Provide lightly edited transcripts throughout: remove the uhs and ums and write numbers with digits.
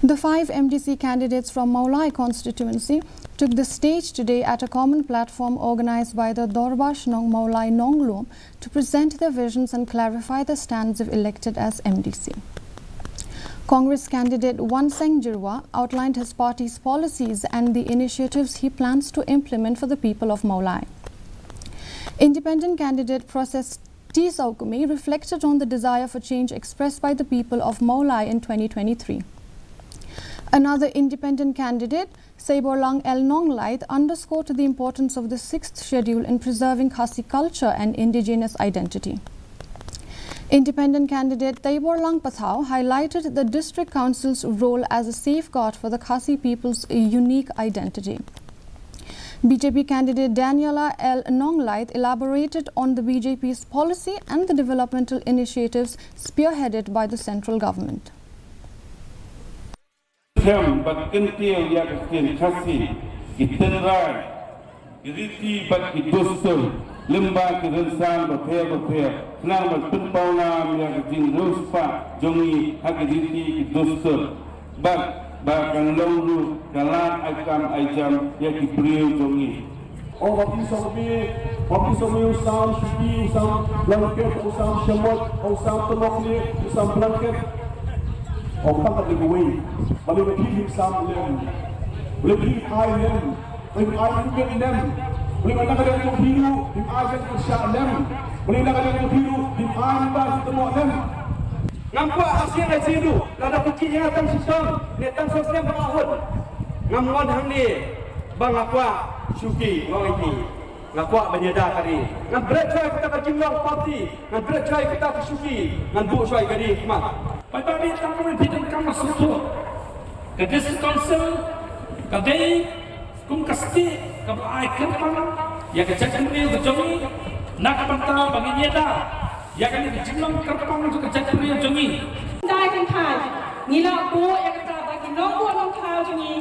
The 5 MDC candidates from Mawlai constituency took the stage today at a common platform organized by the Dorbash Nong Mawlai Nonglom to present their visions and clarify the stands if elected as MDC. Congress candidate Wanseng Jirwa outlined his party's policies and the initiatives he plans to implement for the people of Mawlai. Independent candidate Process T. Saukumi reflected on the desire for change expressed by the people of Mawlai in 2023. Another independent candidate, Seiborlang El Nonglait, underscored the importance of the 6th schedule in preserving Khasi culture and indigenous identity. Independent candidate Seiborlang Pathau highlighted the district council's role as a safeguard for the Khasi people's unique identity. BJP candidate Daniela El Nonglait elaborated on the BJP's policy and the developmental initiatives spearheaded by the central government. But kentil ya keskin kasih itenrai iriti bat idustul lemba kerensan berpea kenal berpau nam ya keskin ruspa jongi hagiriti idustul bat bahkan lalu kalat ajam ya kipriu jongi. Oh, wapi somi usam shuki usam blanket usam shamot usam temokli usam blanket. Ông ta được quỳ và mình phải đi sang lên lên đi ai lên mình ai cũng biết lên mình phải đang trong thi đua thì ai sẽ sạ lên mình đang trong thi đua thì ai ba sẽ một lên nampak hasil dari situ ada kecil yang datang sistem datang sosial berahun ngamon hang ni bang apa syuki ngau ini ngakwa berniaga tadi ngan break choy kita ke jimlang parti ngan break choy kita ke syuki ngan bu choy kadi hikmat Pagi tamu bidan kamu susu, kerja council, kadai, kum kasti, kamu aikon mana, ya kerja kembali kejongi, nak bantau bagi niada, ya kan ini jumlah kerpang untuk kerja kembali kejongi. Dai kan thai, nilai bu ya kita bagi nombor nombor kejongi,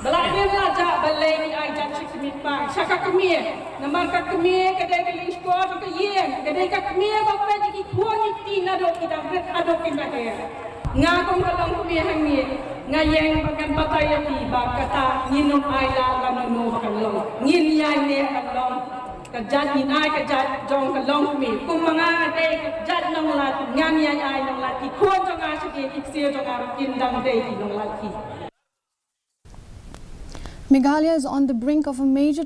belakang raja balai ni ajar cikmit pang, syakak kemie, nama kak kemie kadai kali sport ke yen, kadai kak kemie bapa jadi kuang itu nado kita beradok kita kaya. Ngakong kalong kemie hangi, ngayeng bagan patay yang kata nginum aila kanunu kalong, ngin yai ne kalong, kejat nginai kejat jong kalong kemie, kumanga kadai kejat nong lat, ngan yai ai nong lat, kuang jong asik iksir jong arukin dang dei nong lat. Meghalaya is on the brink of a major